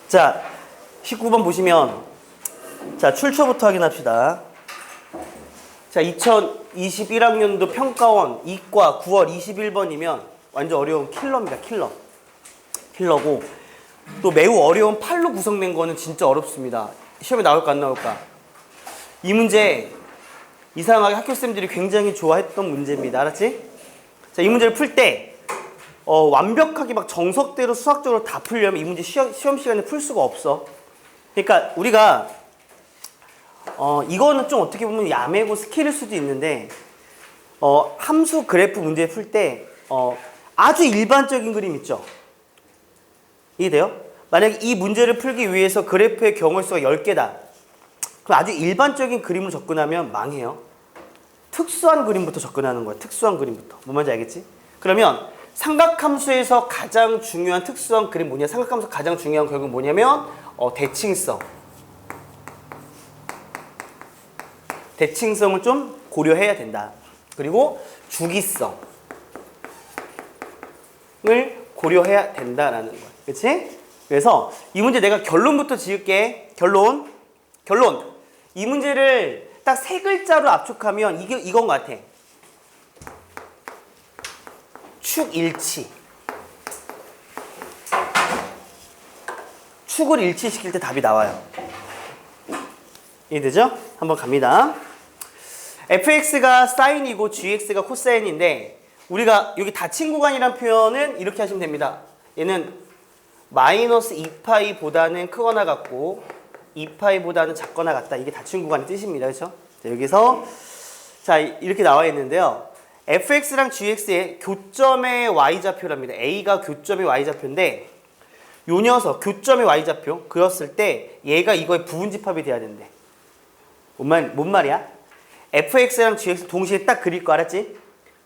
자, 19번 보시면 자, 출처부터 확인합시다. 자, 2021학년도 평가원 이과 9월 21번이면 완전 어려운 킬러입니다. 킬러고 또 매우 어려운 8로 구성된 거는 진짜 어렵습니다. 시험에 나올까 안 나올까? 이 문제 이상하게 학교쌤들이 굉장히 좋아했던 문제입니다. 알았지? 자, 이 문제를 풀 때 완벽하게 막 정석대로 수학적으로 다 풀려면 이 문제 시험 시간에 풀 수가 없어. 그러니까 우리가 이거는 좀 어떻게 보면 야매고 스킬일 수도 있는데 함수 그래프 문제 풀 때 아주 일반적인 그림 있죠? 이해돼요? 만약에 이 문제를 풀기 위해서 그래프의 경우의 수가 10개다. 그럼 아주 일반적인 그림을 접근하면 망해요. 특수한 그림부터 접근하는 거야. 특수한 그림부터. 뭔 말인지 알겠지? 그러면 삼각함수에서 가장 중요한 특수한 그림 뭐냐? 삼각함수 가장 중요한 결국 뭐냐면 대칭성. 대칭성을 좀 고려해야 된다. 그리고 주기성을 고려해야 된다라는 거야. 그치? 그래서 이 문제 내가 결론부터 지을게. 결론. 이 문제를 딱 세 글자로 압축하면 이건 것 같아. 축일치. 축을 일치시킬 때 답이 나와요. 이해되죠? 한번 갑니다. fx가 사인이고 gx가 코사인인데 우리가 여기 닫힌 구간이란 표현은 이렇게 하시면 됩니다. 얘는 마이너스 2파이보다는 크거나 같고 2파이보다는 작거나 같다. 이게 닫힌 구간의 뜻입니다. 그렇죠? 자, 여기서 자 이렇게 나와 있는데요. fx랑 gx의 교점의 y좌표랍니다. a가 교점의 y좌표인데 요 녀석 교점의 y좌표 그렸을 때 얘가 이거의 부분집합이 돼야 된대. 뭔 말이야? fx랑 gx 동시에 딱 그릴 거 알았지?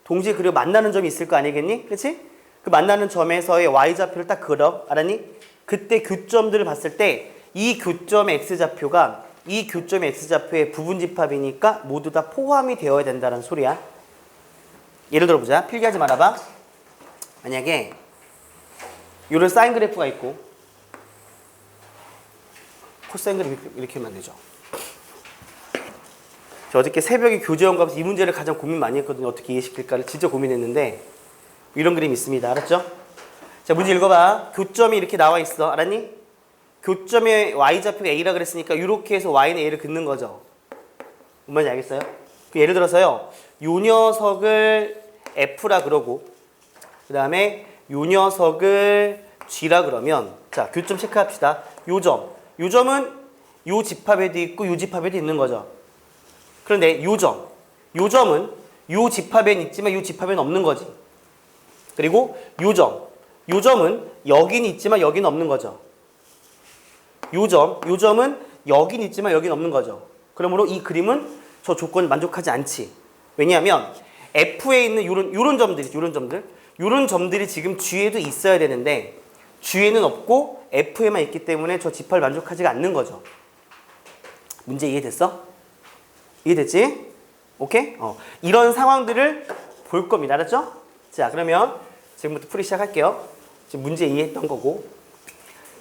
동시에 그리고 만나는 점이 있을 거 아니겠니? 그치? 그 만나는 점에서의 y좌표를 딱 그려. 알았니? 그때 교점들을 봤을 때 이 교점의 x좌표가 이 교점의 x좌표의 부분집합이니까 모두 다 포함이 되어야 된다는 소리야. 예를 들어보자. 필기하지 말아봐. 만약에 요런 사인 그래프가 있고 코사인 그래프 이렇게 하면 되죠. 저 어저께 새벽에 교재원 가면서 이 문제를 가장 고민 많이 했거든요. 어떻게 이해시킬까를 진짜 고민했는데 이런 그림이 있습니다. 알았죠? 자, 문제 읽어봐. 교점이 이렇게 나와 있어. 알았니? 교점의 y좌표가 a라 그랬으니까 이렇게 해서 y는 a를 긋는 거죠. 뭔 말인지 알겠어요? 예를 들어서요. 요 녀석을 f라 그러고 그 다음에 요 녀석을 g라 그러면 자, 교점 체크합시다. 요 점은 요 집합에도 있고 요 집합에도 있는 거죠. 그런데 요 점은 요 집합에는 있지만 요 집합에는 없는 거지. 그리고 요 점은 여기는 있지만 여기는 없는 거죠. 요 점은 여기는 있지만 여기는 없는 거죠. 그러므로 이 그림은 저 조건을 만족하지 않지. 왜냐하면 F에 있는 요런 점들이 지금 G에도 있어야 되는데 G에는 없고 F에만 있기 때문에 저 집합을 만족하지가 않는 거죠. 문제 이해됐어? 이해됐지? 오케이? 이런 상황들을 볼 겁니다. 알았죠? 자, 그러면 지금부터 풀이 시작할게요. 지금 문제 이해했던 거고.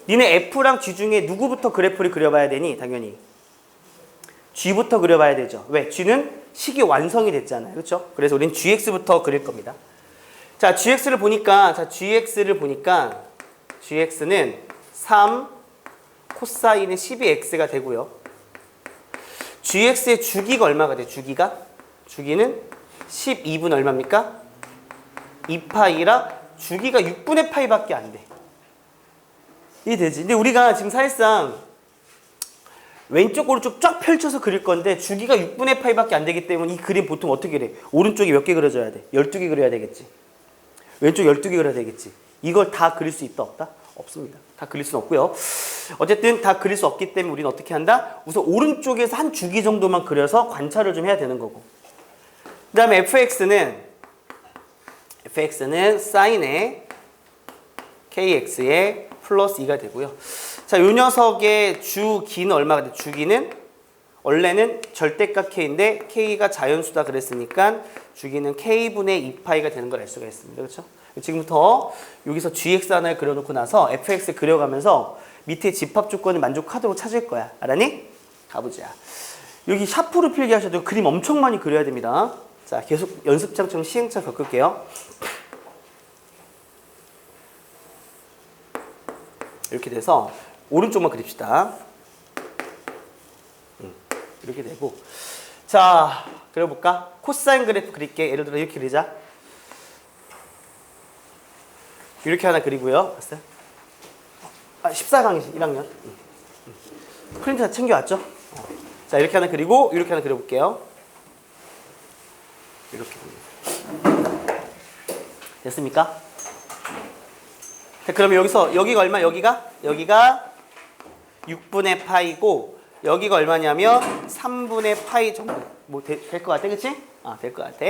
니네 F랑 G 중에 누구부터 그래프를 그려봐야 되니? 당연히 G부터 그려봐야 되죠. 왜? G는 식이 완성이 됐잖아요. 그렇죠? 그래서 우리는 GX부터 그릴 겁니다. 자, GX를 보니까 GX는 3 코사인의 12x가 되고요. GX의 주기가 얼마가 돼? 주기는 12분 얼마입니까? 2파이라 주기가 6분의 파이밖에 안 돼. 이해되지? 근데 우리가 지금 사실상 왼쪽 오른쪽 쫙 펼쳐서 그릴 건데 주기가 6분의 파이밖에 안 되기 때문에 이 그림 보통 어떻게 그래? 오른쪽이 몇 개 그려줘야 돼? 12개 그려야 되겠지. 왼쪽 12개 그려야 되겠지. 이걸 다 그릴 수 있다 없다? 없습니다. 다 그릴 수는 없고요. 어쨌든 다 그릴 수 없기 때문에 우리는 어떻게 한다? 우선 오른쪽에서 한 주기 정도만 그려서 관찰을 좀 해야 되는 거고. 그 다음에 fx는 사인의 kx의 플러스 2가 되고요. 자, 요 녀석의 주기는 얼마가 돼? 주기는 원래는 절대값 k인데 k가 자연수다 그랬으니까 주기는 k분의 2파이가 되는 걸 알 수가 있습니다. 그렇죠? 지금부터 여기서 gx 하나를 그려놓고 나서 fx 그려가면서 밑에 집합 조건을 만족하도록 찾을 거야. 알았니? 가보자. 여기 샤프로 필기하셔도 그림 엄청 많이 그려야 됩니다. 자, 계속 연습장처럼 시행착 겪을게요. 이렇게 돼서 오른쪽만 그립시다. 이렇게 되고, 자, 그려볼까? 코사인 그래프 그릴게. 예를 들어 이렇게 그리자. 이렇게 하나 그리고요. 봤어요? 14강이시 1학년. 프린트 다 챙겨왔죠? 자, 이렇게 하나 그리고 이렇게 하나 그려볼게요. 이렇게 됐습니까? 자, 그러면 여기가 얼마? 여기가 6분의 파이고 여기가 얼마냐면 3분의 파이 정도 뭐 될 것 같아, 그치? 될 것 같아.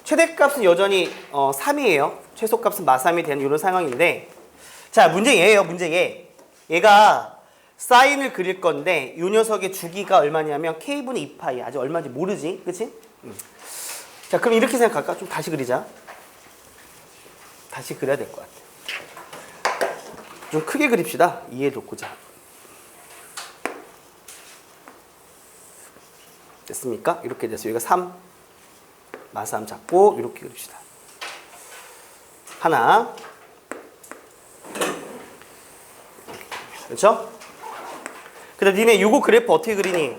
최대값은 여전히 3이에요. 최소값은 마삼이 되는 이런 상황인데, 자, 문제 얘예요. 문제 얘. 얘가 사인을 그릴 건데 이 녀석의 주기가 얼마냐면 k분의 2파이. 아직 얼마인지 모르지, 그치? 자, 그럼 이렇게 생각할까? 좀 다시 그리자. 다시 그려야 될 것 같아. 좀 크게 그립시다. 이해해놓고자. 됐습니까? 이렇게 돼서 여기가 3 마삼 잡고 이렇게 그립시다. 하나, 그렇죠? 그다음 니네 요거 그래프 어떻게 그리니?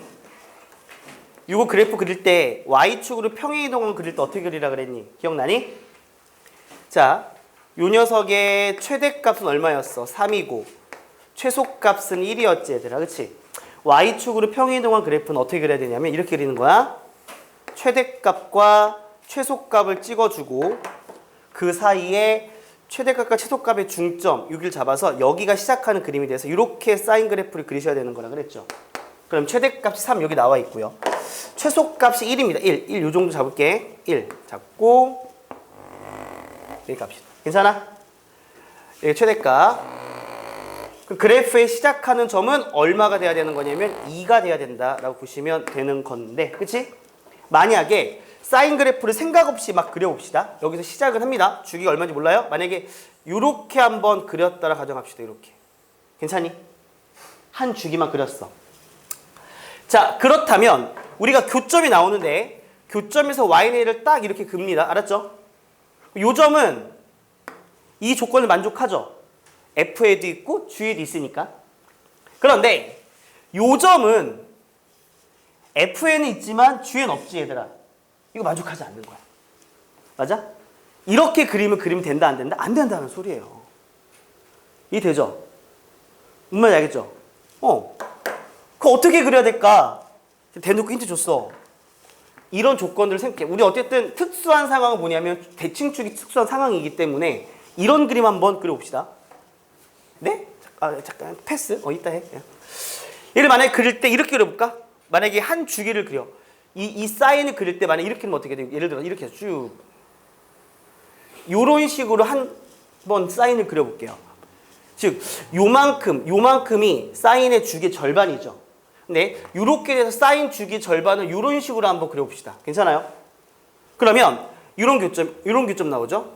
요거 그래프 그릴 때 y축으로 평행 이동을 그릴 때 어떻게 그리라 그랬니? 기억나니? 자, 요 녀석의 최대값은 얼마였어? 3이고 최소값은 1이었지 얘들아, 그치? y축으로 평행 이동한 그래프는 어떻게 그려야 되냐면 이렇게 그리는 거야. 최대값과 최소값을 찍어주고 그 사이에 최대값과 최소값의 중점 여기를 잡아서 여기가 시작하는 그림이 돼서 이렇게 사인 그래프를 그리셔야 되는 거라 그랬죠. 그럼 최대값이 3 여기 나와 있고요. 최소값이 1입니다. 1 요 정도 잡을게. 1 잡고 여기 갑시다. 괜찮아? 여기 최대값. 그 그래프의 시작하는 점은 얼마가 돼야 되는 거냐면 2가 돼야 된다라고 보시면 되는 건데, 그치? 만약에 사인 그래프를 생각 없이 막 그려봅시다. 여기서 시작을 합니다. 주기가 얼마인지 몰라요? 만약에 이렇게 한번 그렸다라 가정합시다. 이렇게. 괜찮니? 한 주기만 그렸어. 자, 그렇다면 우리가 교점이 나오는데 교점에서 y를 딱 이렇게 긋습니다. 알았죠? 요 점은 이 조건을 만족하죠. F에도 있고 G에도 있으니까. 그런데 요 점은 F에는 있지만 G에는 없지 얘들아. 이거 만족하지 않는 거야. 맞아? 이렇게 그리면 된다 안 된다? 안 된다는 소리예요. 이해되죠? 무슨 말인지 알겠죠? 그거 어떻게 그려야 될까? 대놓고 힌트 줬어. 이런 조건들을 생각해. 우리 어쨌든 특수한 상황은 뭐냐면 대칭축이 특수한 상황이기 때문에 이런 그림 한번 그려봅시다. 네? 잠깐 패스. 이따 해. 얘를 만약에 그릴 때 이렇게 그려볼까? 만약에 한 주기를 그려. 이 사인을 그릴 때 만약에 이렇게 하면 어떻게 돼요? 예를 들어 이렇게 해서 쭉 요런 식으로 한번 사인을 그려볼게요. 즉 요만큼이 사인의 주기의 절반이죠. 근데 요렇게 돼서 사인 주기 절반을 요런 식으로 한번 그려봅시다. 괜찮아요? 그러면 이런 교점 나오죠?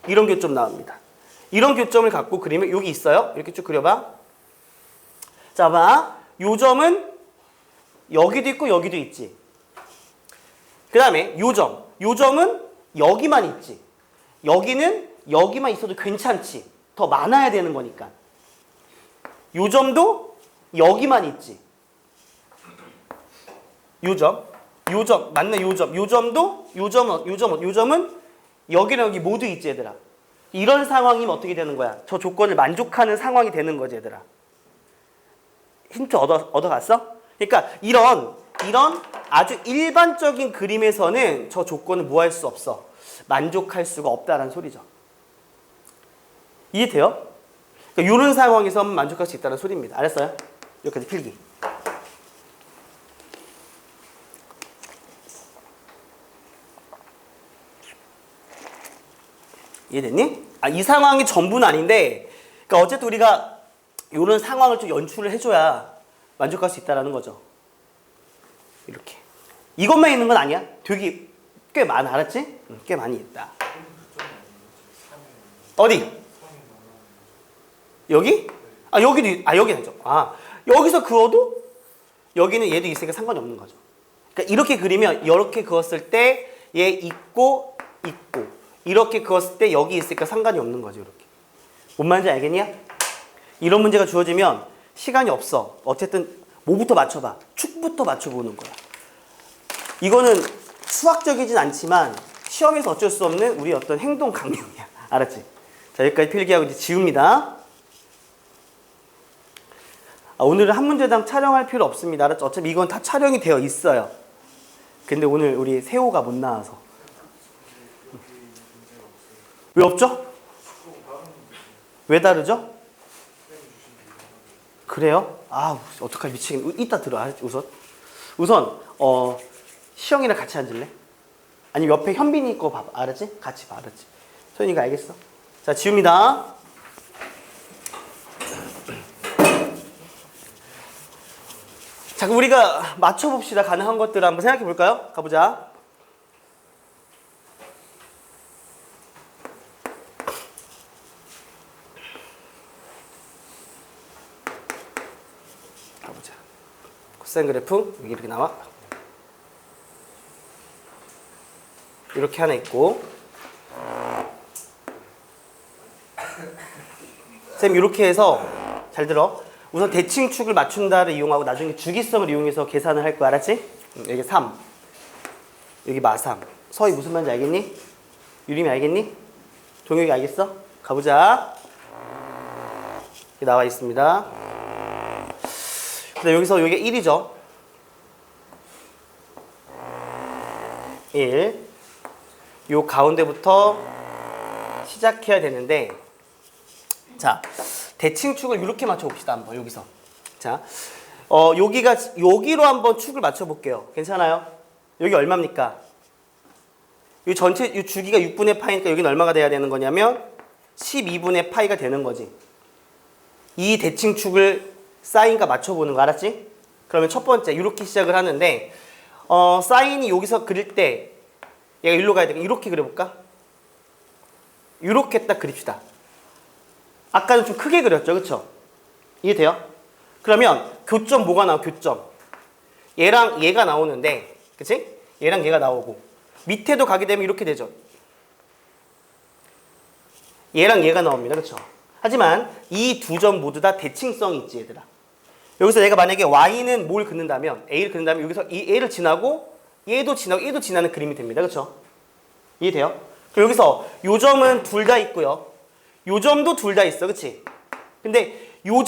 이런 교점 나옵니다. 이런 교점을 갖고 그리면 여기 있어요. 이렇게 쭉 그려봐. 자, 봐. 요 점은 여기도 있고 여기도 있지. 그 다음에 요 점은 여기만 있지. 여기는 여기만 있어도 괜찮지. 더 많아야 되는 거니까. 요 점도 여기만 있지. 요 점, 맞네, 요 점도, 요 점은 여기랑 여기 모두 있지, 얘들아. 이런 상황이면 어떻게 되는 거야? 저 조건을 만족하는 상황이 되는 거지, 얘들아. 힌트 얻어갔어? 그러니까 이런 아주 일반적인 그림에서는 저 조건을 뭐 할 수 없어? 만족할 수가 없다라는 소리죠. 이해돼요? 그러니까 이런 상황에서만 만족할 수 있다는 소리입니다. 알았어요? 여기까지 필기. 이해됐니? 이 상황이 전부는 아닌데, 그러니까 어쨌든 우리가 이런 상황을 좀 연출을 해줘야 만족할 수 있다는 거죠. 이렇게. 이것만 있는 건 아니야. 되게 꽤 많아. 알았지? 꽤 많이 있다. 어디? 여기? 여기는 죠. 여기서 그어도 여기는 얘도 있으니까 상관이 없는 거죠. 그러니까 이렇게 그리면 이렇게 그었을 때 얘 있고 이렇게 그었을 때 여기 있으니까 상관이 없는 거죠. 이렇게. 뭔 말인지 알겠냐? 이런 문제가 주어지면 시간이 없어. 어쨌든 뭐부터 맞춰봐. 축부터 맞춰보는 거야. 이거는 수학적이진 않지만 시험에서 어쩔 수 없는 우리 어떤 행동 강령이야. 알았지? 자, 여기까지 필기하고 이제 지웁니다. 오늘은 한 문제당 촬영할 필요 없습니다. 알았죠? 어차피 이건 다 촬영이 되어 있어요. 근데 오늘 우리 세호가 못 나와서. 왜 없죠? 왜 다르죠? 그래요? 어떡하지 미치겠네. 이따 들어. 알았지? 우선 시영이랑 같이 앉을래? 아니면 옆에 현빈이 거 봐봐. 알았지? 같이 봐. 알았지? 소연이가 알겠어? 자, 지웁니다. 자, 그럼 우리가 맞춰봅시다. 가능한 것들을 한번 생각해 볼까요? 가보자. 가보자. 코사인 그래프 여기 이렇게 나와. 이렇게 하나 있고, 쌤 이렇게 해서 잘 들어. 우선 대칭축을 맞춘다를 이용하고 나중에 주기성을 이용해서 계산을 할 거야. 알았지? 여기 3, 여기 마3. 서희 무슨 말인지 알겠니? 유림이 알겠니? 동혁이 알겠어? 가보자. 이렇게 나와 있습니다. 근데 여기서 여기 1이죠. 1. 요 가운데부터 시작해야 되는데, 자, 대칭축을 이렇게 맞춰봅시다. 한번 여기서. 자, 여기로 한번 축을 맞춰볼게요. 괜찮아요? 여기 얼마입니까? 이 전체 이 주기가 6분의 파이니까 여기는 얼마가 돼야 되는 거냐면 12분의 파이가 되는 거지. 이 대칭축을 사인과 맞춰보는 거 알았지? 그러면 첫 번째 이렇게 시작을 하는데 사인이 여기서 그릴 때 얘가 일로 가야 되니까 이렇게 그려볼까? 이렇게 딱 그립시다. 아까는 좀 크게 그렸죠, 그렇죠? 이해돼요? 그러면 교점 뭐가 나와? 교점. 얘랑 얘가 나오는데, 그치? 얘랑 얘가 나오고 밑에도 가게 되면 이렇게 되죠. 얘랑 얘가 나옵니다, 그렇죠? 하지만 이 두 점 모두 다 대칭성이 있지, 얘들아. 여기서 내가 만약에 y는 뭘 긋는다면, a를 긋는다면 여기서 이 a를 지나고 얘도 지나고 얘도 지나는 그림이 됩니다, 그렇죠? 이해돼요? 그리고 여기서 요 점은 둘 다 있고요. 요 점도 둘 다 있어, 그치? 근데 요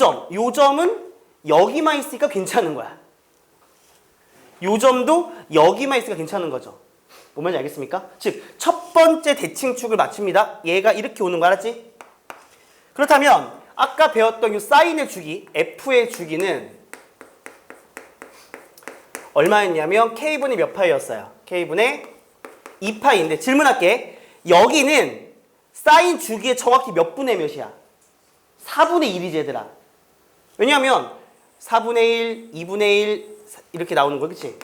점은 여기만 있으니까 괜찮은 거야. 요 점도 여기만 있으니까 괜찮은 거죠. 뭔 말인지 알겠습니까? 즉, 첫 번째 대칭축을 맞춥니다. 얘가 이렇게 오는 거 알았지? 그렇다면 아까 배웠던 이 사인의 주기, F의 주기는 얼마였냐면 K분의 몇 파이였어요? K분의 2파이인데 질문할게. 여기는 사인 주기의 정확히 몇 분의 몇이야? 4분의 1이지 얘들아. 왜냐하면 4분의 1, 2분의 1 이렇게 나오는 거 그치?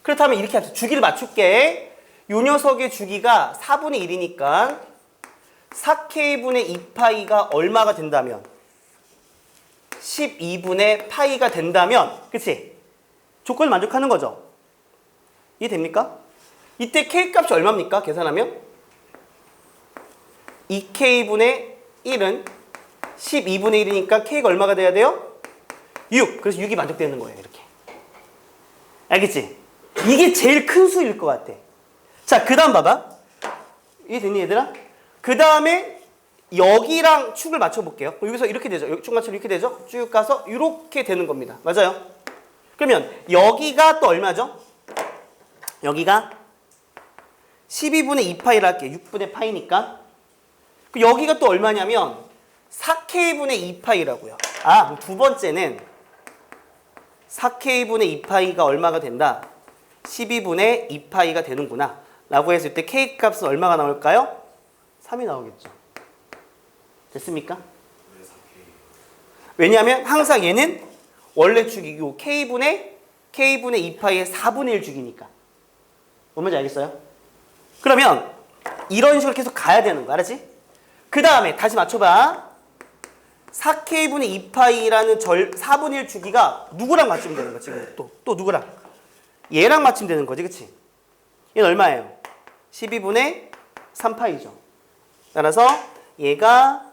그렇다면 이렇게 합시다. 주기를 맞출게. 요 녀석의 주기가 4분의 1이니까 4K분의 2파이가 얼마가 된다면? 12분의 파이가 된다면 그치? 조건을 만족하는 거죠. 이해됩니까? 이때 K값이 얼마입니까? 계산하면? 2K분의 1은 12분의 1이니까 K가 얼마가 돼야 돼요? 6. 그래서 6이 만족되는 거예요. 이렇게. 알겠지? 이게 제일 큰 수일 것 같아. 자, 그 다음 봐봐. 이해됐니 얘들아? 그 다음에 여기랑 축을 맞춰볼게요. 여기서 이렇게 되죠. 축 맞추면 이렇게 되죠. 쭉 가서 이렇게 되는 겁니다. 맞아요? 그러면 여기가 또 얼마죠? 여기가 12분의 2파이를 할게요. 6분의 파이니까. 여기가 또 얼마냐면 4K분의 2파이라고요. 두 번째는 4K분의 2파이가 얼마가 된다? 12분의 2파이가 되는구나. 라고 했을 때 K값은 얼마가 나올까요? 3이 나오겠죠. 됐습니까? 왜냐하면 항상 얘는 원래 주기고 K분의 2파이의 4분의 1 주기니까. 뭔지 알겠어요? 그러면 이런 식으로 계속 가야 되는 거 알았지? 그 다음에 다시 맞춰봐. 4K분의 2파이라는 4분의 1 주기가 누구랑 맞추면 되는 거야, 지금. 또 누구랑? 얘랑 맞추면 되는 거지, 그치? 얘는 얼마예요? 12분의 3파이죠. 따라서 얘가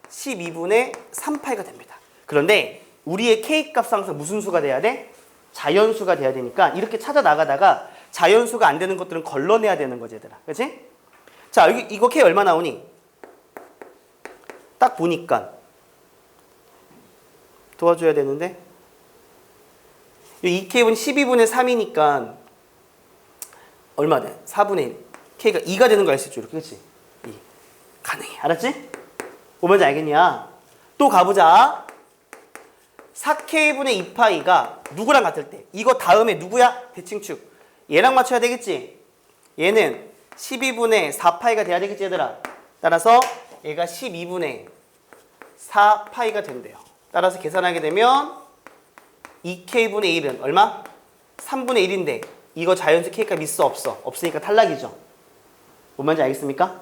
12분의 3파이가 됩니다. 그런데 우리의 K 값 항상 무슨 수가 돼야 돼? 자연수가 돼야 되니까 이렇게 찾아 나가다가 자연수가 안 되는 것들은 걸러내야 되는 거지, 얘들아. 그치? 자, 여기 이거 K 얼마 나오니? 딱 보니까 도와줘야 되는데 이 K는 12분의 3이니까 얼마 돼? 4분의 1. K가 2가 되는 거 알 수 있죠, 이렇게. 그치? 2. 가능해. 알았지? 오면지 알겠냐? 또 가보자. 4K분의 2파이가 누구랑 같을 때? 이거 다음에 누구야? 대칭축. 얘랑 맞춰야 되겠지? 얘는 12분의 4파이가 돼야 되겠지, 얘들아? 따라서 얘가 12분의 4파이가 된대요. 따라서 계산하게 되면 2K분의 1은 얼마? 3분의 1인데 이거 자연수 K값 있어? 없어? 없으니까 탈락이죠. 뭔 말인지 알겠습니까?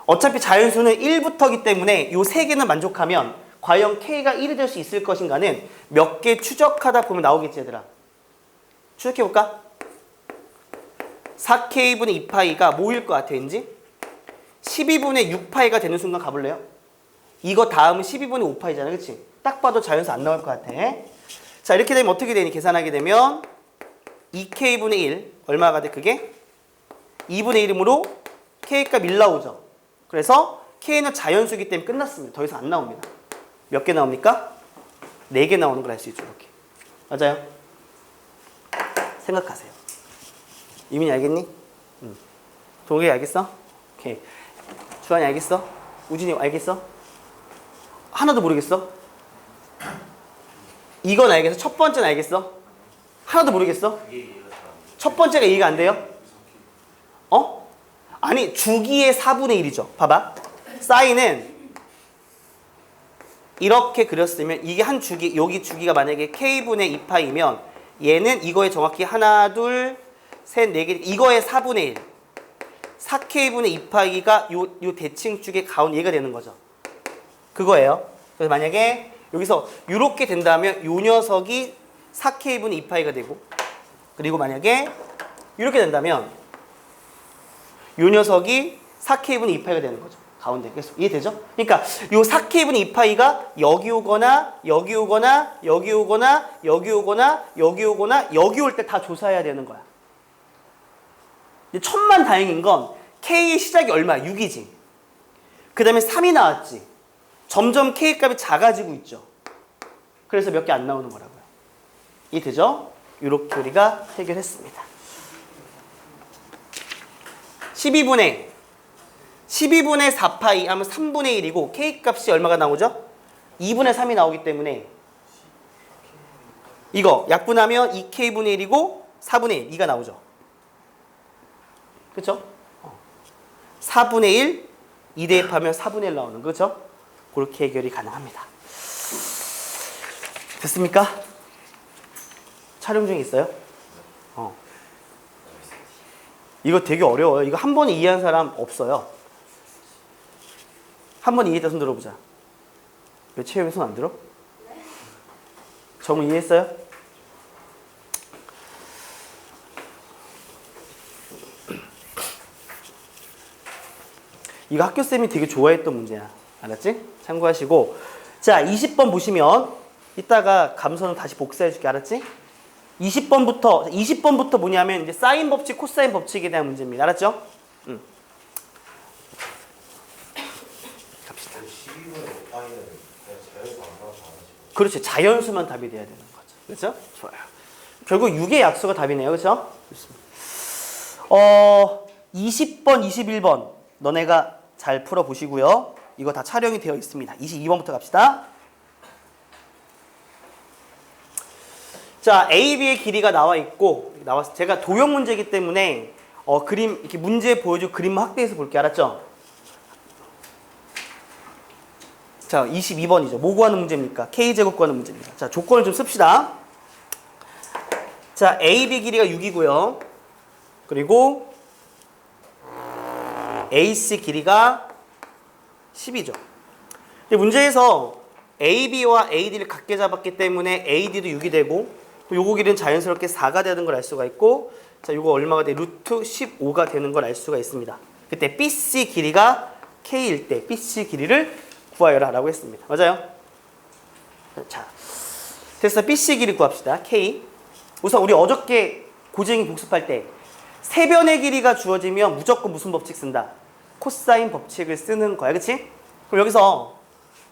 어차피 자연수는 1부터기 때문에 요 세 개는 만족하면 과연 K가 1이 될 수 있을 것인가는 몇 개 추적하다 보면 나오겠지, 얘들아. 추적해볼까? 4K분의 2파이가 뭐일 것 같아, 왠지? 12분의 6파이가 되는 순간 가볼래요? 이거 다음은 12분의 5파이잖아, 그치? 딱 봐도 자연수 안 나올 것 같아. 자, 이렇게 되면 어떻게 되니? 계산하게 되면 2K분의 1 얼마가 돼? 그게 2분의 1이므로 K값 1 나오죠. 그래서 K는 자연수이기 때문에 끝났습니다. 더 이상 안 나옵니다. 몇 개 나옵니까? 4개 나오는 걸 알 수 있죠, 이렇게. 맞아요? 생각하세요. 이민이 알겠니? 동욱이 알겠어? 오케이. 주한이 알겠어? 우진이 알겠어? 하나도 모르겠어? 이건 알겠어? 첫 번째는 알겠어? 하나도 모르겠어? 첫 번째가 이해가 안 돼요? 어? 아니, 주기의 4분의 1이죠. 봐봐. 사인은 이렇게 그렸으면 이게 한 주기, 여기 주기가 만약에 K분의 2파이면 얘는 이거에 정확히 하나, 둘, 셋, 네 개, 이거의 4분의 1. 4K분의 2파이가 요 대칭축의 가운데 얘가 되는 거죠. 그거예요. 그래서 만약에 여기서 이렇게 된다면 요 녀석이 4K분의 2파이가 되고, 그리고 만약에 이렇게 된다면 요 녀석이 4K분의 2파이가 되는 거죠. 가운데. 그래서 이해되죠? 그러니까 요 4K분의 2파이가 여기 오거나 여기 오거나 여기 오거나 여기 오거나 여기 오거나 여기 올 때 다 조사해야 되는 거야. 천만 다행인 건 K의 시작이 얼마야? 6이지. 그 다음에 3이 나왔지. 점점 K값이 작아지고 있죠. 그래서 몇 개 안 나오는 거라고요. 이해되죠? 이렇게 우리가 해결했습니다. 12분의 4파이 하면 3분의 1이고 K값이 얼마가 나오죠? 2분의 3이 나오기 때문에 이거 약분하면 2K분의 1이고 4분의 1, 2가 나오죠. 그렇죠? 4분의 1, 2 대입하면 4분의 1 나오는 거죠? 그렇게 해결이 가능합니다. 됐습니까? 촬영 중에 있어요? 이거 되게 어려워요. 이거 한 번에 이해한 사람 없어요. 한 번 이해했다 손 들어보자. 왜 채영이 손 안 들어? 정우 이해했어요? 이거 학교쌤이 되게 좋아했던 문제야. 알았지? 참고하시고. 자, 20번 보시면 이따가 감소는 다시 복사해 줄게. 알았지? 20번부터 뭐냐면 이제 사인 법칙, 코사인 법칙에 대한 문제입니다. 알았죠? 갑시다. 그렇지. 자연수만 답이 돼야 되는 거죠. 그렇죠? 좋아요. 결국 6의 약수가 답이네요. 그렇죠? 좋습니다. 20번, 21번 너네가 잘 풀어보시고요. 이거 다 촬영이 되어 있습니다. 22번부터 갑시다. 자, A, B의 길이가 나와 있고 제가 도형 문제이기 때문에 그림 이렇게 문제 보여주고 그림 확대해서 볼게. 알았죠? 자, 22번이죠. 뭐 구하는 문제입니까? K제곱 구하는 문제입니다. 자, 조건을 좀 씁시다. 자, A, B 길이가 6이고요. 그리고 AC 길이가 10이죠. 문제에서 AB와 AD를 같게 잡았기 때문에 AD도 6이 되고 요거 길이는 자연스럽게 4가 되는 걸 알 수가 있고 자, 요거 얼마가 돼? 루트 15가 되는 걸 알 수가 있습니다. 그때 BC 길이가 K일 때 BC 길이를 구하여라 라고 했습니다. 맞아요? 자, 됐어. BC 길이 구합시다. K. 우선 우리 어저께 고쟁이 복습할 때 세변의 길이가 주어지면 무조건 무슨 법칙 쓴다? 코사인 법칙을 쓰는 거야. 그치? 그럼 여기서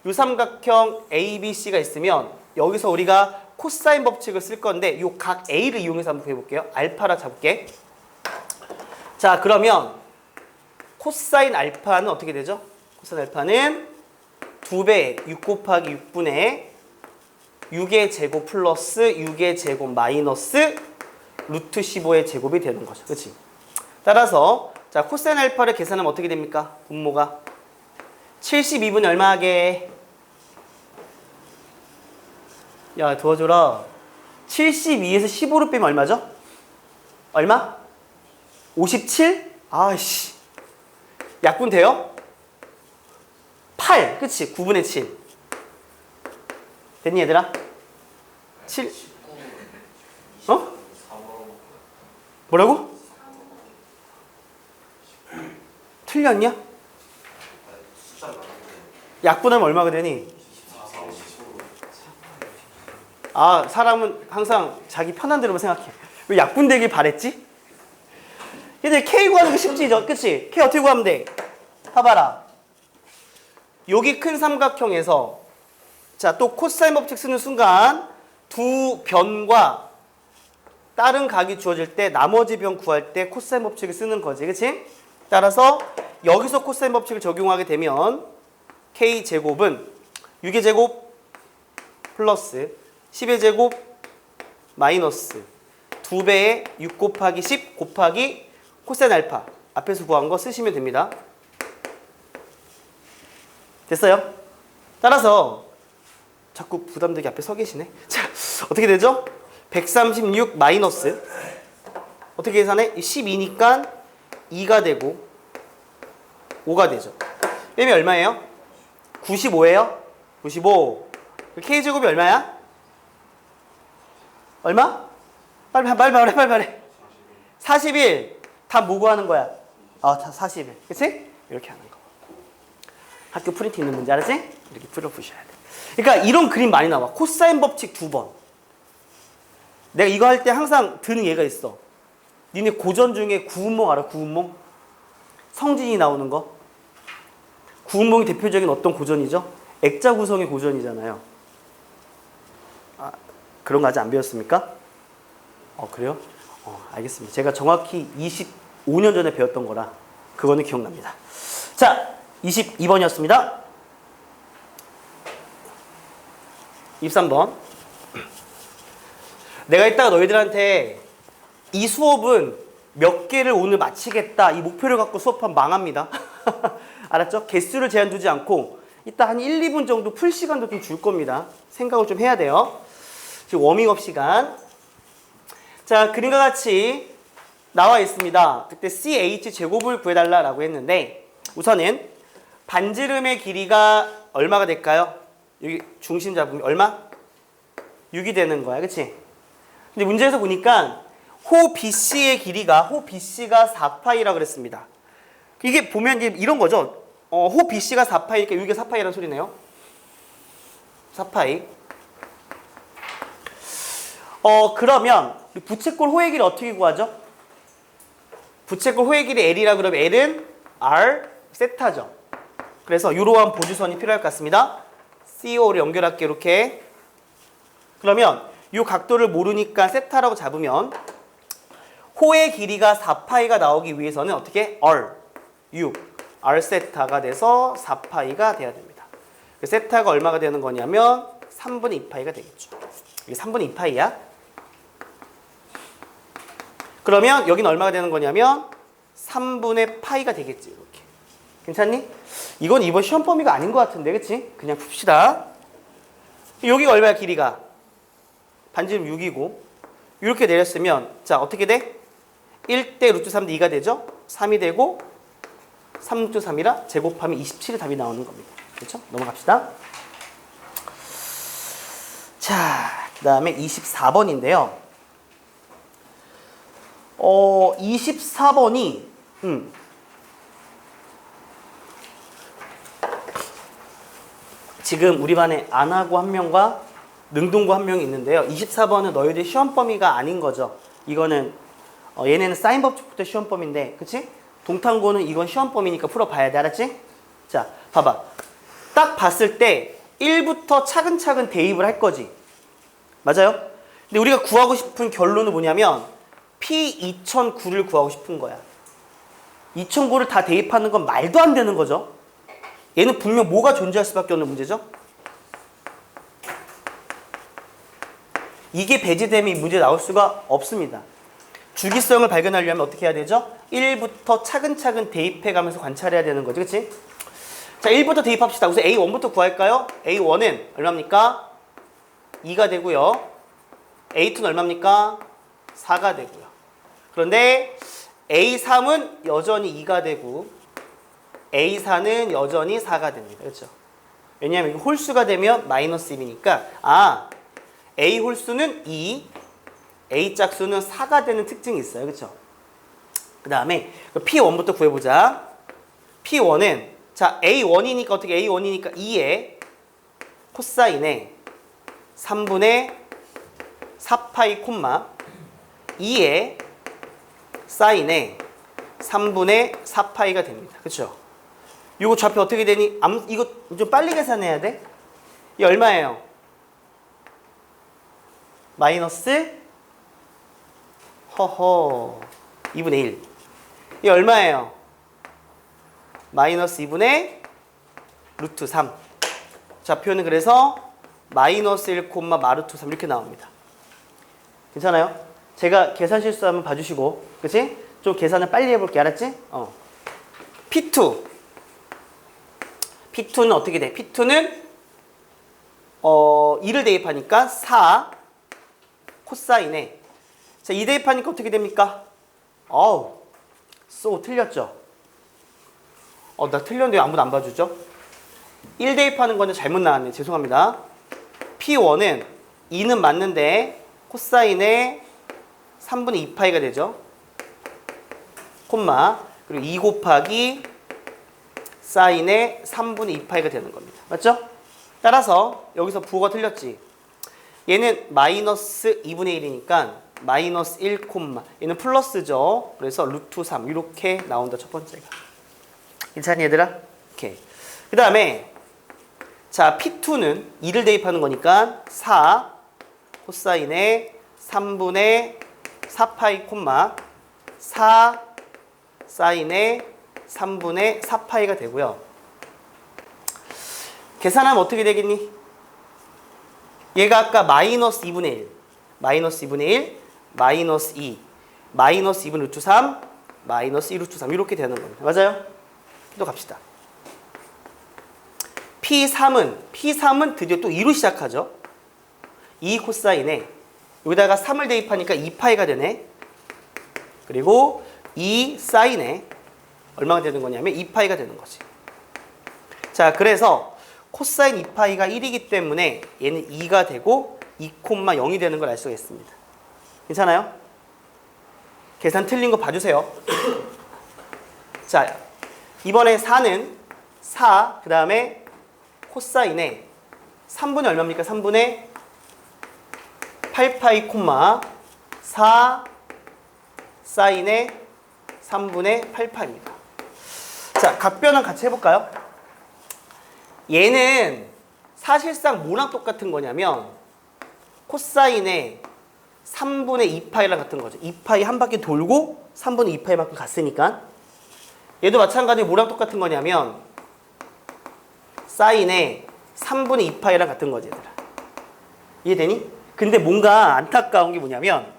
유삼각형 ABC가 있으면 여기서 우리가 코사인 법칙을 쓸 건데 요 각 A를 이용해서 한번 해볼게요. 알파라 잡을게. 자, 그러면 코사인 알파는 어떻게 되죠? 코사인 알파는 2배 6 곱하기 6분의 6의 제곱 플러스 6의 제곱 마이너스 루트 15의 제곱이 되는 거죠. 그치? 따라서 자, 코사인 알파를 계산하면 어떻게 됩니까? 분모가 72분의 얼마 하게? 야, 도와줘라. 72에서 15를 빼면 얼마죠? 얼마? 57? 아이씨. 약분 돼요? 8. 그치? 9분의 7. 됐니, 얘들아? 7. 어? 뭐라고? 틀렸냐? 약분하면 얼마가 되니? 아, 사람은 항상 자기 편한 대로만 생각해. 왜 약분되길 바랬지? 얘들 K 구하는 게 쉽지, 그치? K 어떻게 구하면 돼? 봐봐라. 여기 큰 삼각형에서 자, 또 코사인 법칙 쓰는 순간 두 변과 다른 각이 주어질 때 나머지 변 구할 때 코사인 법칙을 쓰는 거지. 그치? 따라서 여기서 코사인 법칙을 적용하게 되면 K제곱은 6의 제곱 플러스 10의 제곱 마이너스 2배의 6 곱하기 10 곱하기 코사인 알파 앞에서 구한 거 쓰시면 됩니다. 됐어요? 따라서 자꾸 부담되게 앞에 서 계시네. 자, 어떻게 되죠? 136 마이너스 어떻게 계산해? 12니까 2가 되고 5가 되죠. 빼면 얼마예요? 95예요? 95. K제곱이 얼마야? 얼마? 빨리 말해. 41. 다 뭐고 하는 거야? 다 41. 그치? 이렇게 하는 거. 학교 프린트 있는 문제 알았지? 이렇게 풀어보셔야 돼. 그러니까 이런 그림 많이 나와. 코사인 법칙 2번. 내가 이거 할 때 항상 드는 예가 있어. 니네 고전 중에 구운몽 알아? 구운몽? 성진이 나오는 거. 구운몽이 대표적인 어떤 고전이죠? 액자 구성의 고전이잖아요. 아, 그런 거 아직 안 배웠습니까? 그래요? 알겠습니다. 제가 정확히 25년 전에 배웠던 거라 그거는 기억납니다. 자, 22번이었습니다. 23번. 내가 이따가 너희들한테 이 수업은 몇 개를 오늘 마치겠다 이 목표를 갖고 수업하면 망합니다. 알았죠? 개수를 제한 두지 않고 이따 한 1, 2분 정도 풀 시간도 좀 줄 겁니다. 생각을 좀 해야 돼요. 지금 워밍업 시간. 자, 그림과 같이 나와 있습니다. 그때 CH 제곱을 구해달라고 했는데 우선은 반지름의 길이가 얼마가 될까요? 여기 중심 잡으면 얼마? 6이 되는 거야. 그치? 근데 문제에서 보니까 호 BC의 길이가 호 BC가 4파이라고 그랬습니다. 이게 보면 이제 이런 거죠. 호 BC가 4파이니까 여기가 4파이라는 소리네요. 4파이. 그러면 부채꼴 호의 길이 어떻게 구하죠? 부채꼴 호의 길이 L이라 그러면 L은 R 세타죠. 그래서 이러한 보주선이 필요할 것 같습니다. CO를 연결할게 이렇게. 그러면 이 각도를 모르니까 세타라고 잡으면 호의 길이가 4파이가 나오기 위해서는 어떻게? R 6 R 세타가 돼서 4파이가 돼야 됩니다. 세타가 얼마가 되는 거냐면 3분의 2파이가 되겠죠. 이게 3분의 2파이야. 그러면 여기는 얼마가 되는 거냐면 3분의 파이가 되겠지. 이렇게. 괜찮니? 이건 이번 시험 범위가 아닌 것 같은데, 그치? 그냥 풉시다. 여기가 얼마야, 길이가? 반지름 6이고 이렇게 내렸으면 자, 어떻게 돼? 1대 루트 3대 2가 되죠? 3이 되고 3루트 3이라 제곱하면 27이 답이 나오는 겁니다. 그렇죠? 넘어갑시다. 자, 그 다음에 24번인데요. 24번이 지금 우리 반에 안하고 한 명과 능동고 한 명이 있는데요. 24번은 너희들 시험 범위가 아닌 거죠. 이거는 얘네는 사인법칙부터 시험 범위인데, 그치? 동탄고는 이건 시험 범위니까 풀어봐야 돼. 알았지? 자, 봐봐. 딱 봤을 때 1부터 차근차근 대입을 할 거지. 맞아요? 근데 우리가 구하고 싶은 결론은 뭐냐면 P2009를 구하고 싶은 거야. 2009를 다 대입하는 건 말도 안 되는 거죠. 얘는 분명 뭐가 존재할 수밖에 없는 문제죠. 이게 배제되면 이 문제 나올 수가 없습니다. 주기성을 발견하려면 어떻게 해야 되죠? 1부터 차근차근 대입해가면서 관찰해야 되는 거죠. 그치? 자, 1부터 대입합시다. 우선 A1부터 구할까요? A1은 얼마입니까? 2가 되고요. A2는 얼마입니까? 4가 되고요. 그런데 A3은 여전히 2가 되고 A4는 여전히 4가 됩니다. 그렇죠? 왜냐하면 이게 홀수가 되면 마이너스 1이니까 A 홀수는 2, A 짝수는 4가 되는 특징이 있어요. 그렇죠? 그 다음에 P1부터 구해보자. P1은 자 A1이니까 어떻게 A1이니까 2의 코사인에 3분의 4파이 콤마 2의 사인에 3분의 4파이가 됩니다. 그렇죠? 이거 좌표 어떻게 되니? 이거 좀 빨리 계산해야 돼. 이 얼마예요? 마이너스 허허 2분의 1. 이 얼마예요? 마이너스 2분의 루트 3. 좌표는 그래서 마이너스 1, 마루트 3 이렇게 나옵니다. 괜찮아요? 제가 계산 실수하면 봐주시고, 그치? 좀 계산을 빨리 해볼게. 알았지? P2. P2는 어떻게 돼? P2는 2를 대입하니까 4 코사인에 자, 2 대입하니까 어떻게 됩니까? 틀렸죠? 나 틀렸는데 아무도 안 봐주죠? 1 대입하는 거는 잘못 나왔네. 죄송합니다. P1은 2는 맞는데 코사인에 3분의 2파이가 되죠. 콤마 그리고 2 곱하기 사인에 3분의 2파이가 되는 겁니다. 맞죠? 따라서 여기서 부호가 틀렸지. 얘는 마이너스 2분의 1이니까 마이너스 1, 얘는 플러스죠. 그래서 루트 3 이렇게 나온다. 첫 번째가. 괜찮니 얘들아? 오케이. 그 다음에 자 P2는 2를 대입하는 거니까 4 코사인에 3분의 4파이 콤마 4 사인에 3분의 4파이가 되고요. 계산하면 어떻게 되겠니? 얘가 아까 마이너스 2분의 1, 마이너스 2분의 1, 마이너스 2, 마이너스 2분의 루트 3, 마이너스 2 루트 3 이렇게 되는 겁니다. 맞아요? 또 갑시다. P3은 드디어 또 2로 시작하죠. 2 코사인에 여기다가 3을 대입하니까 2파이가 되네. 그리고 2 사인에 얼마가 되는 거냐면 2파이가 되는 거지. 자, 그래서 코사인 2파이가 1이기 때문에 얘는 2가 되고 2,0이 되는 걸 알 수가 있습니다. 괜찮아요? 계산 틀린 거 봐주세요. 자, 이번에 4는 4, 그 다음에 코사인에 3분의 얼마입니까? 3분의 8파이 콤마 4 사인에 3분의 8파입니다. 자, 각변은 같이 해볼까요? 얘는 사실상 뭐랑 똑같은 거냐면 코사인에 3분의 2파이랑 같은 거죠. 2파이 한 바퀴 돌고 3분의 2파이만큼 갔으니까. 얘도 마찬가지로 뭐랑 똑같은 거냐면 사인에 3분의 2파이랑 같은 거지 얘들아. 이해되니? 근데 뭔가 안타까운 게 뭐냐면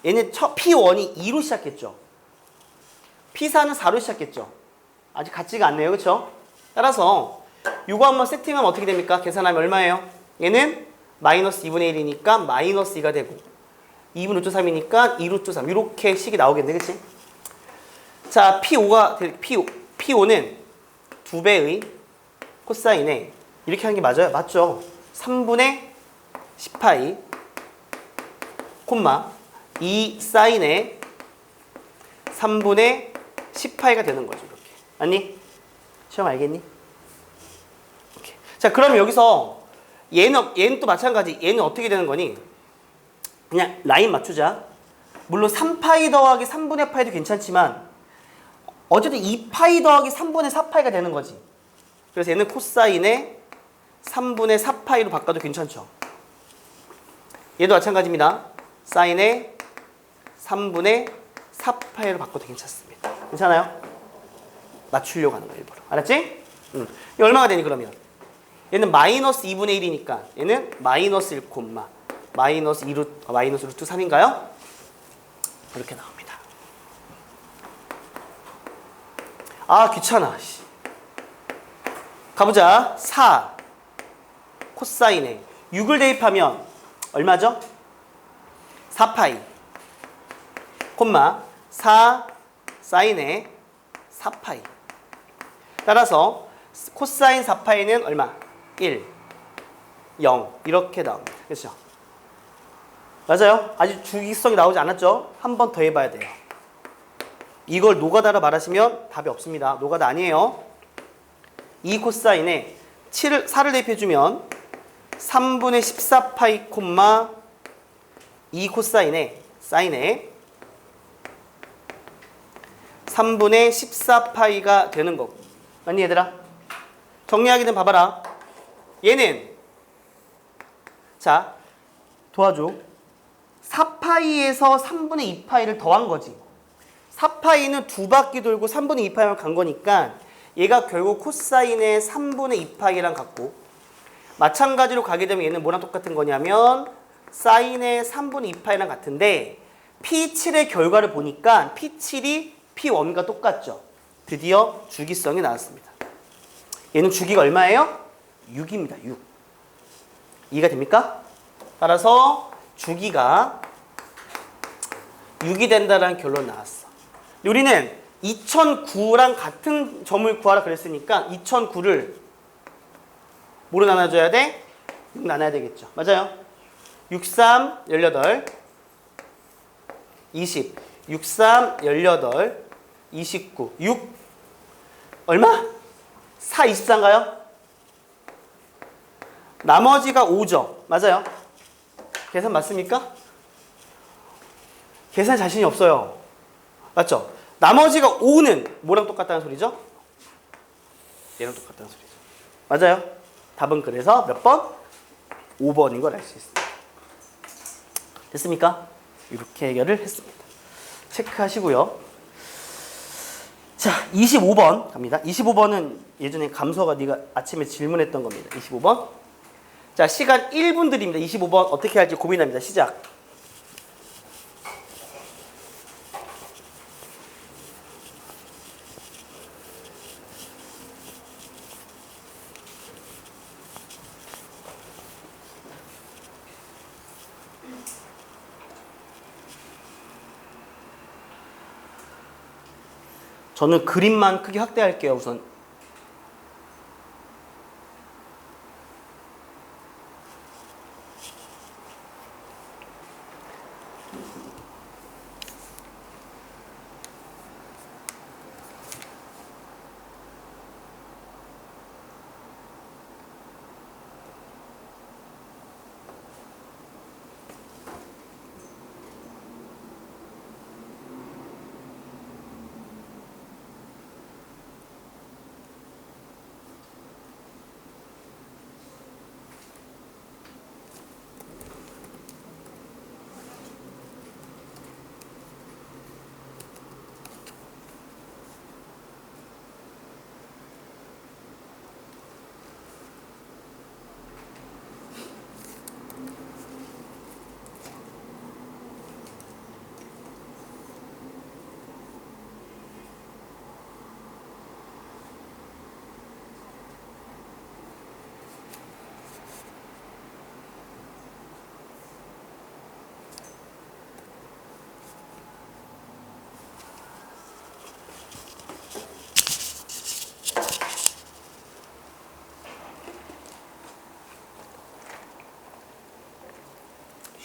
얘는 P1이 2로 시작했죠. P4는 4로 시작했죠. 아직 같지가 않네요. 그렇죠? 따라서 이거 한번 세팅하면 어떻게 됩니까? 계산하면 얼마예요? 얘는 마이너스 2분의 1이니까 마이너스 2가 되고 2분 루트 3이니까 2 루트 3 이렇게 식이 나오겠네. 그치? 자, P5는 2배의 코사인에 이렇게 하는 게 맞아요? 맞죠? 3분의 10파이 콤마 2 사인의 3분의 10파이가 되는 거죠. 이렇게. 아니? 시험 알겠니? 오케이. 자, 그럼 여기서 얘는 또 마찬가지. 얘는 어떻게 되는 거니? 그냥 라인 맞추자. 물론 3파이 더하기 3분의 파이도 괜찮지만 어쨌든 2파이 더하기 3분의 4파이가 되는 거지. 그래서 얘는 코사인의 3분의 4파이로 바꿔도 괜찮죠. 얘도 마찬가지입니다. 사인의 3분의 4파이로 바꿔도 괜찮습니다. 괜찮아요? 맞추려고 하는 거야, 일부러. 알았지? 이거 얼마가 되니, 그러면? 얘는 마이너스 2분의 1이니까 얘는 마이너스 1, 마이너스 2루트, 마이너스 루트 3인가요? 이렇게 나옵니다. 아, 귀찮아. 가보자. 4 코사인에 6을 대입하면 얼마죠? 4파이 콤마 4 사인에 4파이. 따라서 코사인 4파이는 얼마? 1, 0 이렇게 나옵니다. 그렇죠? 맞아요? 아직 주기성이 나오지 않았죠? 한 번 더 해봐야 돼요. 이걸 노가다로 말하시면 답이 없습니다. 노가다 아니에요. 2 코사인에 4를 대입해주면 3분의 14파이 콤마 2 코사인에 사인에 3분의 14파이가 되는 거고. 맞니 얘들아? 정리하기는 봐봐라. 얘는 자 도와줘. 4파이에서 3분의 2파이를 더한 거지. 4파이는 두 바퀴 돌고 3분의 2파이만 간 거니까 얘가 결국 코사인의 3분의 2파이랑 같고, 마찬가지로 가게 되면 얘는 뭐랑 똑같은 거냐면 사인의 3분의 2파이랑 같은데 P7의 결과를 보니까 P7이 P1과 똑같죠. 드디어 주기성이 나왔습니다. 얘는 주기가 얼마예요? 6입니다. 6. 이해가 됩니까? 따라서 주기가 6이 된다는 결론 나왔어. 우리는 2009랑 같은 점을 구하라 그랬으니까 2009를 뭐로 나눠줘야 돼? 6 나눠야 되겠죠. 맞아요? 6, 3, 18, 20, 6, 3, 18, 29, 6 얼마? 4, 24인가요? 나머지가 5죠. 맞아요? 계산 맞습니까? 계산 자신이 없어요. 맞죠? 나머지가 5는 뭐랑 똑같다는 소리죠? 얘랑 똑같다는 소리죠. 맞아요? 답은 그래서 몇 번? 5번인 걸 알 수 있습니다. 됐습니까? 이렇게 해결을 했습니다. 체크하시고요. 자, 25번 갑니다. 25번은 예전에 감소가 네가 아침에 질문했던 겁니다. 25번. 자, 시간 1분 드립니다. 25번 어떻게 할지 고민합니다. 시작. 저는 그림만 크게 확대할게요, 우선.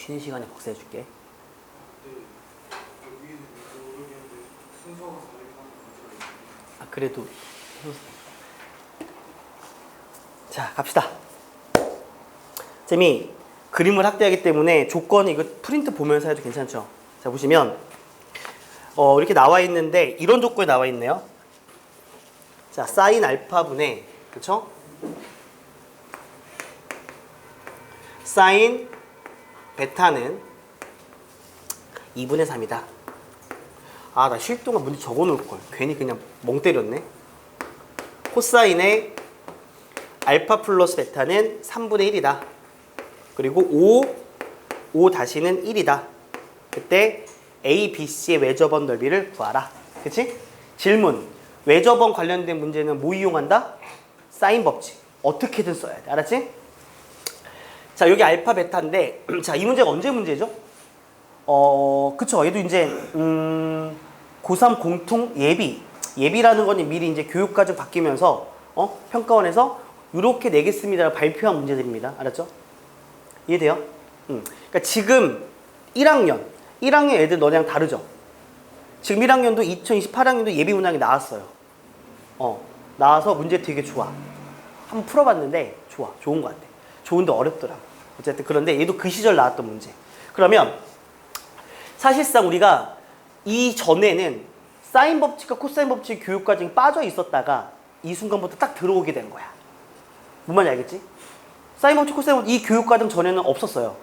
쉬는 시간에 복사해줄게. 아, 그래도. 자, 갑시다. 쌤이 그림을 확대하기 때문에 조건이 이거 프린트 보면서 해도 괜찮죠? 자, 보시면 이렇게 나와 있는데 이런 조건이 나와 있네요. 자, 사인 알파분의, 그쵸? 사인 베타는 2분의 3이다. 아, 나 쉴 동안 문제 적어 놓을 걸. 괜히 그냥 멍 때렸네. 코사인의 알파 플러스 베타는 3분의 1이다. 그리고 5 다시는 1이다. 그때 A, B, C의 외접원 넓이를 구하라. 그치? 질문. 외접원 관련된 문제는 뭐 이용한다? 사인 법칙. 어떻게든 써야 돼. 알았지? 자, 여기 알파 베타인데 자, 이 문제가 언제 문제죠? 그쵸. 얘도 이제 고3 공통 예비라는 거는 미리 이제 교육과정 바뀌면서 평가원에서 이렇게 내겠습니다라고 발표한 문제들입니다. 알았죠? 이해돼요? 그러니까 지금 1학년 애들 너네랑 다르죠? 지금 1학년도 2028학년도 예비 문항이 나왔어요. 나와서 문제 되게 좋아. 한번 풀어봤는데 좋은 것 같아. 좋은데 어렵더라. 어쨌든 그런데 얘도 그 시절 나왔던 문제. 그러면 사실상 우리가 이전에는 사인 법칙과 코사인 법칙 교육과정이 빠져 있었다가 이 순간부터 딱 들어오게 된 거야. 뭔 말인지 알겠지? 사인 법칙, 코사인 법칙 이 교육과정 전에는 없었어요.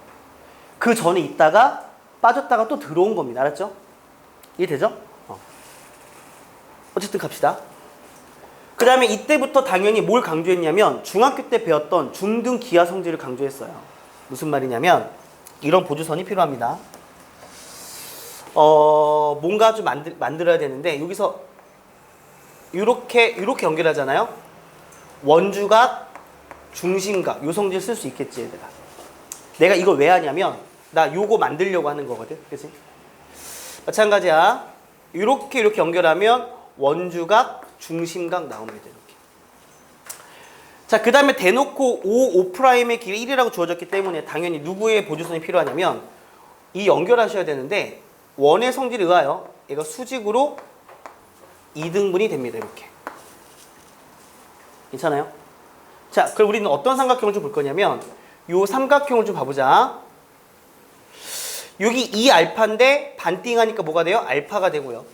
그 전에 있다가 빠졌다가 또 들어온 겁니다. 알았죠? 이해되죠? 어쨌든 갑시다. 그 다음에 이때부터 당연히 뭘 강조했냐면 중학교 때 배웠던 중등 기하 성질을 강조했어요. 무슨 말이냐면 이런 보조선이 필요합니다. 뭔가 좀 만들어야 되는데 여기서 이렇게 연결하잖아요. 원주각, 중심각 요 성질 쓸 수 있겠지 얘들아. 내가 이걸 왜 하냐면 나 요거 만들려고 하는 거거든. 그치? 마찬가지야. 이렇게 연결하면 원주각, 중심각 나옵니다. 이렇게. 자, 그 다음에 대놓고 5'의 길이 1이라고 주어졌기 때문에 당연히 누구의 보조선이 필요하냐면 이 연결하셔야 되는데 원의 성질에 의하여 얘가 수직으로 2등분이 됩니다. 이렇게. 괜찮아요? 자, 그럼 우리는 어떤 삼각형을 좀 볼 거냐면 요 삼각형을 좀 봐보자. 여기 이 알파인데 반띵하니까 뭐가 돼요? 알파가 되고요.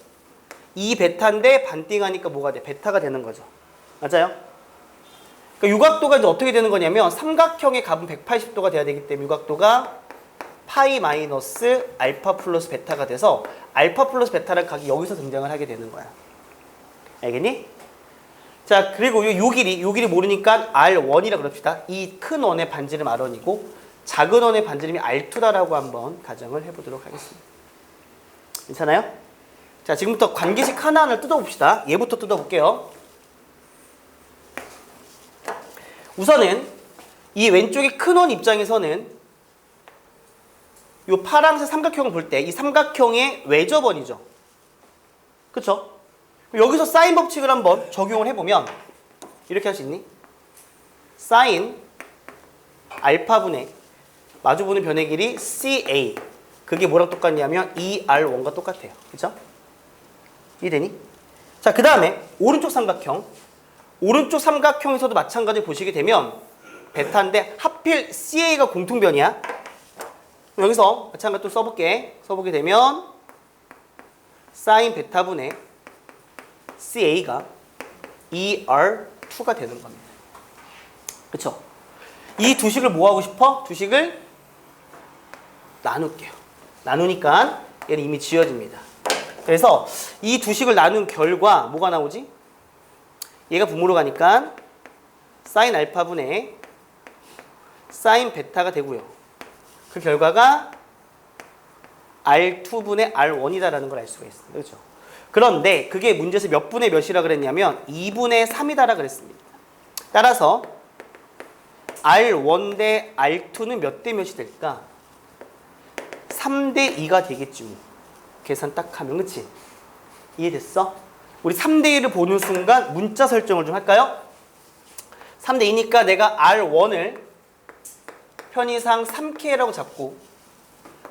이 베타인데 반띵하니까 뭐가 돼? 베타가 되는 거죠. 맞아요? 그러니까 유각도가 이제 어떻게 되는 거냐면 삼각형의 값은 180도가 돼야 되기 때문에 유각도가 파이 마이너스 알파 플러스 베타가 돼서 알파 플러스 베타라는 각이 여기서 등장을 하게 되는 거야. 알겠니? 자, 그리고 요 길이 모르니까 R1이라 그럽시다. 이 큰 원의 반지름 R1이고 작은 원의 반지름이 R2다라고 한번 가정을 해보도록 하겠습니다. 괜찮아요? 자, 지금부터 관계식 하나하나를 뜯어봅시다. 얘부터 뜯어볼게요. 우선은 이 왼쪽의 큰 원 입장에서는 이 파란색 삼각형을 볼 때 이 삼각형의 외접원이죠. 그쵸? 여기서 사인 법칙을 한번 적용을 해보면 이렇게 할 수 있니? 사인 알파분의 마주보는 변의 길이 CA 그게 뭐랑 똑같냐면 ER1과 똑같아요. 그쵸? 이해되니? 자, 그 다음에 오른쪽 삼각형에서도 마찬가지로 보시게 되면 베타인데 하필 CA가 공통변이야. 여기서 마찬가지로 또 써보게 되면 사인 베타분의 CA가 ER2가 되는 겁니다. 그쵸? 이 두 식을 뭐 하고 싶어? 두 식을 나눌게요. 나누니까 얘는 이미 지워집니다. 그래서 이 두 식을 나눈 결과 뭐가 나오지? 얘가 분모로 가니까 사인 알파분의 사인 베타가 되고요. 그 결과가 R2분의 R1이다라는 걸 알 수가 있습니다. 그렇죠? 그런데 그게 문제에서 몇 분의 몇이라 그랬냐면 2분의 3이다라 그랬습니다. 따라서 R1 대 R2는 몇 대 몇이 될까? 3대 2가 되겠지. 뭐. 계산 딱 하면, 그치? 이해됐어? 우리 3대 1을 보는 순간 문자 설정을 좀 할까요? 3대 2니까 내가 R1을 편의상 3K라고 잡고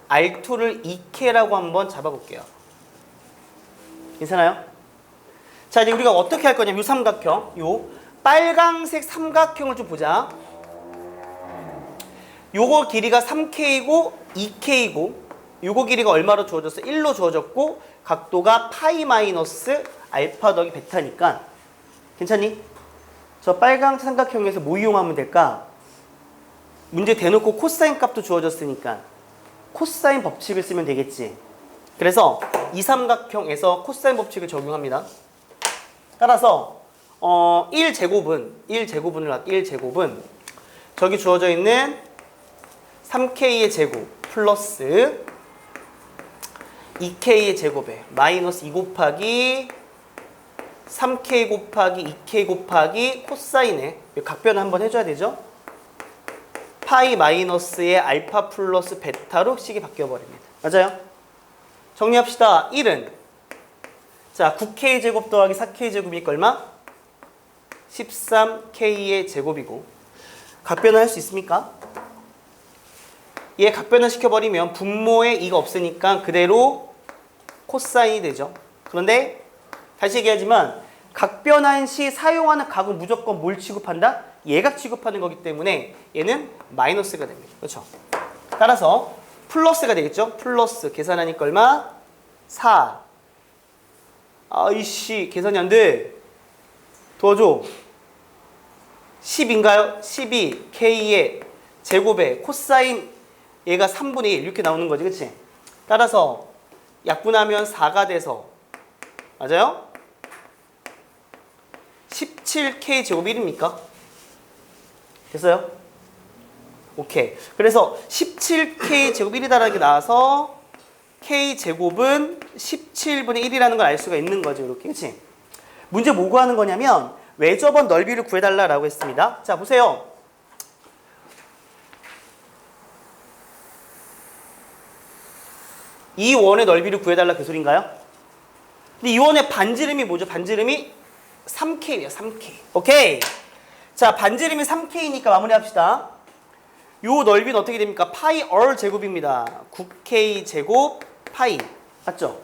R2를 2K라고 한번 잡아볼게요. 괜찮아요? 자, 이제 우리가 어떻게 할 거냐면 요 삼각형, 요 빨강색 삼각형을 좀 보자. 요거 길이가 3K이고 2K이고 요거 길이가 얼마로 주어졌어? 1로 주어졌고 각도가 파이 마이너스 알파 더하기 베타니까 괜찮니? 저 빨강 삼각형에서 뭐 이용하면 될까? 문제 대놓고 코사인 값도 주어졌으니까 코사인 법칙을 쓰면 되겠지. 그래서 이 삼각형에서 코사인 법칙을 적용합니다. 따라서 1제곱은 저기 주어져 있는 3K의 제곱 플러스 2K의 제곱에 마이너스 2 곱하기 3K 곱하기 2K 곱하기 코사인에 각변을 한번 해줘야 되죠. 파이 마이너스의 알파 플러스 베타로 식이 바뀌어버립니다. 맞아요? 정리합시다. 1은 자 9K 제곱 더하기 4K 제곱이니까 얼마? 13K의 제곱이고 각변을 할 수 있습니까? 얘 각변을 시켜버리면 분모에 2가 없으니까 그대로 코사인이 되죠. 그런데 다시 얘기하지만 각변한 시 사용하는 각은 무조건 뭘 취급한다? 예각 취급하는 거기 때문에 얘는 마이너스가 됩니다. 그렇죠? 따라서 플러스가 되겠죠? 플러스 계산하니까 얼마? 4. 아이씨 계산이 안 돼. 도와줘. 10인가요? 12 K의 제곱에 코사인 얘가 3분의 1 이렇게 나오는 거지. 그치? 따라서 약분하면 4가 돼서 맞아요? 17K 제곱 1입니까? 됐어요? 오케이. 그래서 17K 제곱 1이다라는 게 나와서 K 제곱은 17분의 1이라는 걸 알 수가 있는 거죠. 이렇게. 그치? 문제 뭐 구하는 거냐면 외접원 넓이를 구해달라고 했습니다. 자, 보세요. 이 원의 넓이를 구해달라 그 소린가요? 근데 이 원의 반지름이 뭐죠? 반지름이 3K예요. 3K. 오케이. 자, 반지름이 3K니까 마무리합시다. 요 넓이는 어떻게 됩니까? 파이 얼 제곱입니다. 9K 제곱 파이. 맞죠?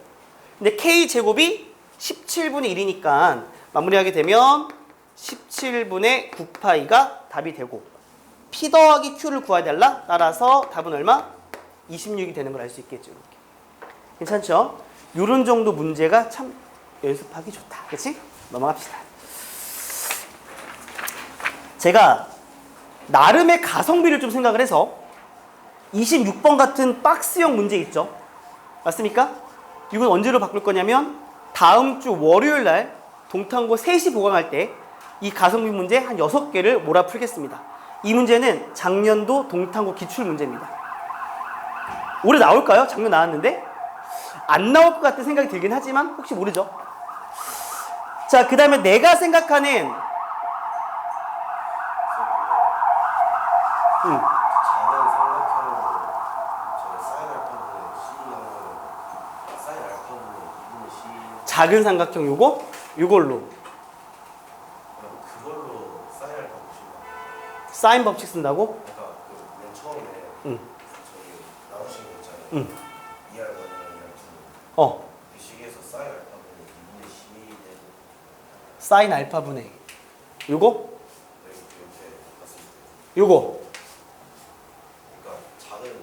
근데 K 제곱이 17분의 1이니까 마무리하게 되면 17분의 9파이가 답이 되고 P 더하기 Q를 구해달라? 따라서 답은 얼마? 26이 되는 걸 알 수 있겠죠. 이렇게. 괜찮죠? 요런 정도 문제가 참 연습하기 좋다. 그치? 넘어갑시다. 제가 나름의 가성비를 좀 생각을 해서 26번 같은 박스형 문제 있죠? 맞습니까? 이건 언제로 바꿀 거냐면 다음 주 월요일 날 동탄고 3시 보강할 때 이 가성비 문제 한 6개를 몰아 풀겠습니다. 이 문제는 작년도 동탄고 기출 문제입니다. 올해 나올까요? 작년 나왔는데? 안 나올 것 같은 생각이 들긴 하지만 혹시 모르죠. 자, 그 다음에 내가 생각하는 작은 삼각형으로 저희 사인 알파분의 C형은 사인 알파분의 2분의 C 작은 삼각형 요걸로 그걸로 사인 알파 보시면 사인 법칙 쓴다고? 그러니까 맨 처음에 응. 저기 나오신 거 있잖아요. 응. 2R1이랑 2R2 어. 그 식에서 사인 알파분의 2분의 C 되고 사인 알파분의 요거? 이렇게 봤을 때 요거. 그러니까 작은 그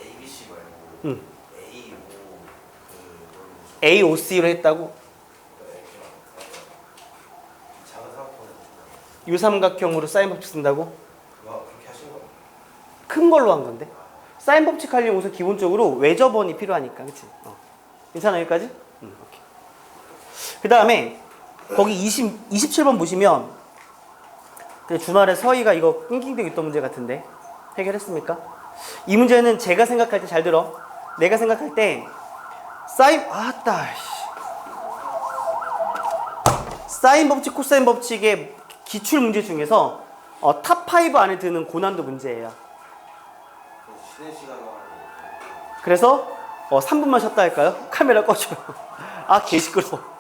ABC 말고 응. A5 그걸로 AOC로 했다고? 작은 삼각형을 유삼각형으로 사인 법칙 쓴다고? 그렇게 하신 거예요? 큰 걸로 한 건데. 사인 법칙 하려면 우선 기본적으로 외접원이 필요하니까. 그치? 괜찮아 여기까지? 오케이. 그 다음에 거기 27번 보시면 주말에 서희가 이거 낑낑대고 있던 문제 같은데 해결했습니까? 이 문제는 제가 생각할 때 잘 들어. 내가 생각할 때 사인 법칙, 코사인 법칙의 기출 문제 중에서 탑5 안에 드는 고난도 문제예요. 쉬는 시간 그래서 3분만 쉬었다 할까요? 카메라 꺼줘요. 개 시끄러워.